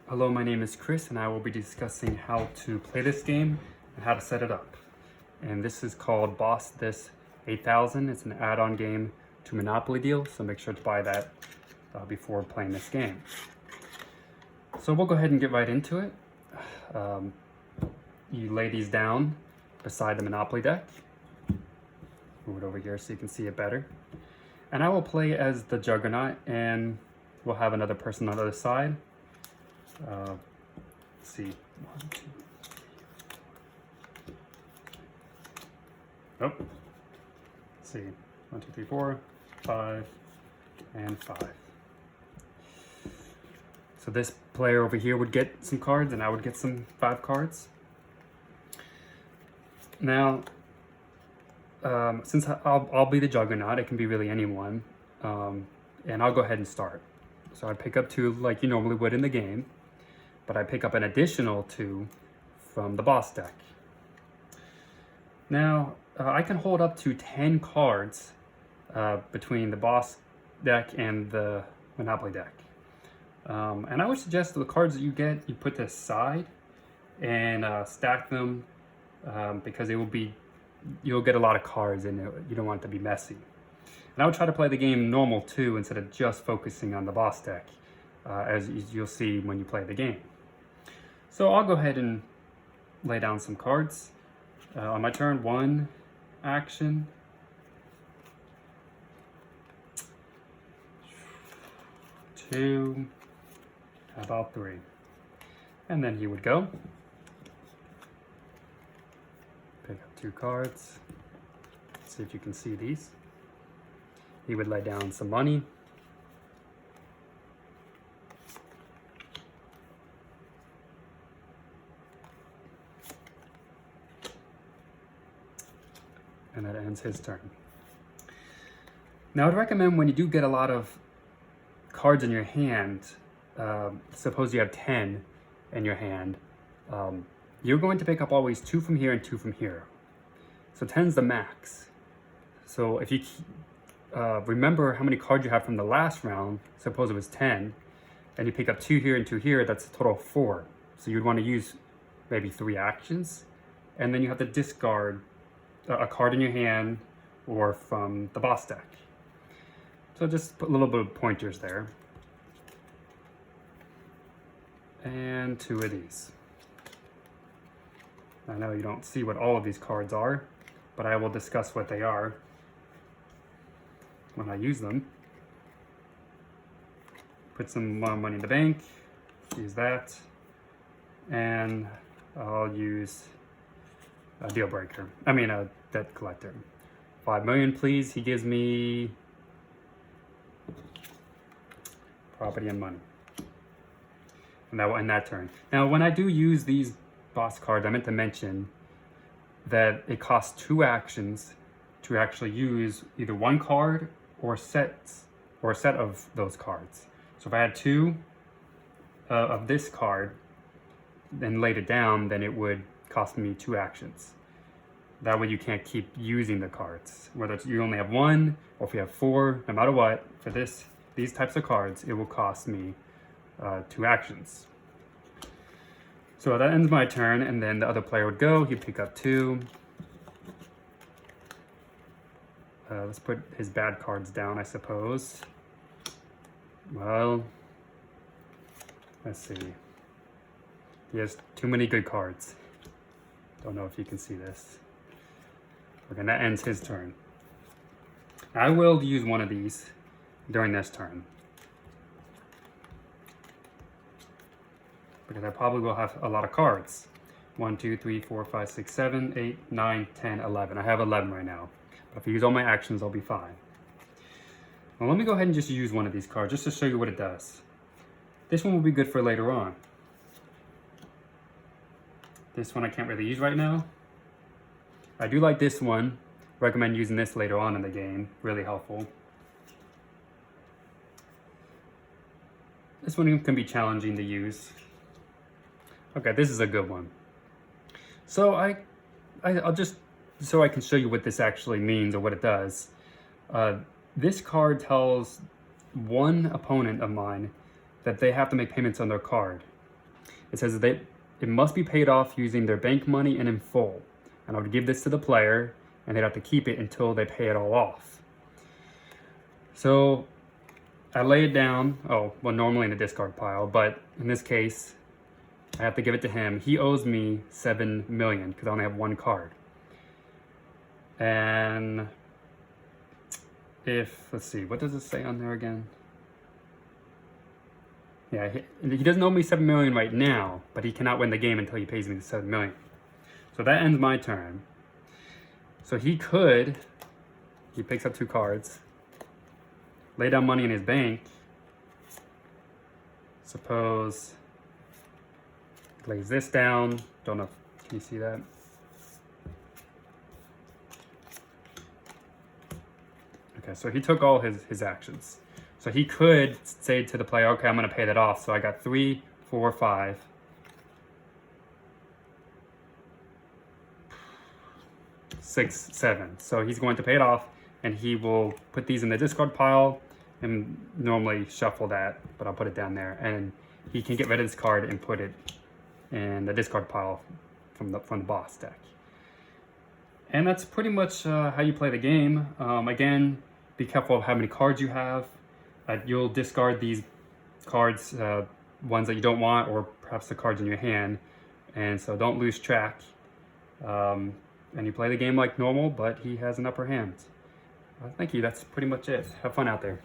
Hello, my name is Chris and I will be discussing how to play this game and how to set it up. And this is called Boss This 8000. It's an add-on game to Monopoly Deal, so make sure to buy that before playing this game. So we'll go ahead and get right into it. You lay these down beside the Monopoly deck. Move it over here so you can see it better. And I will play as the Juggernaut and we'll have another person on the other side. Let's see, 1, 2, 3. Oh, let's see, 1, 2, 3, 4, 5, and 5. So this player over here would get some cards, and I would get some 5 cards. Now, since I'll be the Juggernaut, it can be really anyone, and I'll go ahead and start. So I pick up 2 like you normally would in the game, but I pick up an additional 2 from the boss deck. Now, I can hold up to 10 cards between the boss deck and the Monopoly deck. And I would suggest the cards that you get, you put to the side and stack them because you'll get a lot of cards and you don't want it to be messy. And I would try to play the game normal too, instead of just focusing on the boss deck, as you'll see when you play the game. So I'll go ahead and lay down some cards. On my turn, 1 action. 2, how about 3? And then he would go. Pick up 2 cards. Let's see if you can see these. He would lay down some money. And that ends his turn. Now, I'd recommend when you do get a lot of cards in your hand, suppose you have 10 in your hand, you're going to pick up always 2 from here and 2 from here. So 10's the max. So if you remember how many cards you have from the last round, suppose it was 10, and you pick up 2 here and 2 here, that's a total of 4. So you'd want to use maybe 3 actions, and then you have to discard a card in your hand or from the boss deck. So just put a little bit of pointers there. And 2 of these. I know you don't see what all of these cards are, but I will discuss what they are when I use them. Put some more money in the bank, use that, and I'll use a deal breaker. I mean a debt collector. 5 million, please. He gives me property and money. And that will end that turn. Now, when I do use these boss cards, I meant to mention that it costs 2 actions to actually use either 1 card or a set of those cards. So if I had 2 of this card and laid it down, then it would cost me 2 actions. That way you can't keep using the cards. Whether it's you only have 1 or if you have 4, no matter what, for these types of cards, it will cost me 2 actions. So that ends my turn, and then the other player would go. He'd pick up 2. Let's put his bad cards down, I suppose. Well, let's see. He has too many good cards. Don't know if you can see this. Okay, that ends his turn. I will use one of these during this turn, because I probably will have a lot of cards. 1, 2, 3, 4, 5, 6, 7, 8, 9, 10, 11. I have 11 right now. But if I use all my actions, I'll be fine. Well, let me go ahead and just use one of these cards just to show you what it does. This one will be good for later on. This one I can't really use right now. I do like this one. Recommend using this later on in the game. Really helpful. This one can be challenging to use. Okay, this is a good one. So I'll just, so I can show you what this actually means or what it does. This card tells one opponent of mine that they have to make payments on their card. It says that it must be paid off using their bank money and in full. And I would give this to the player, and they'd have to keep it until they pay it all off. So I lay it down, normally in the discard pile, but in this case, I have to give it to him. He owes me 7 million because I only have one card. And let's see, what does it say on there again? Yeah, he doesn't owe me 7 million right now, but he cannot win the game until he pays me the 7 million. So that ends my turn. So he picks up 2 cards, lay down money in his bank. Suppose he lays this down. Don't know, can you see that? Okay, so he took all his actions. So he could say to the player, okay, I'm going to pay that off. So I got 3, 4, 5. 6, 7. So he's going to pay it off, and he will put these in the discard pile and normally shuffle that, but I'll put it down there. And he can get rid of this card and put it in the discard pile from the boss deck. And that's pretty much how you play the game. Again, be careful of how many cards you have. You'll discard these cards, ones that you don't want, or perhaps the cards in your hand. And so don't lose track. And you play the game like normal, but he has an upper hand. Thank you, that's pretty much it. Have fun out there.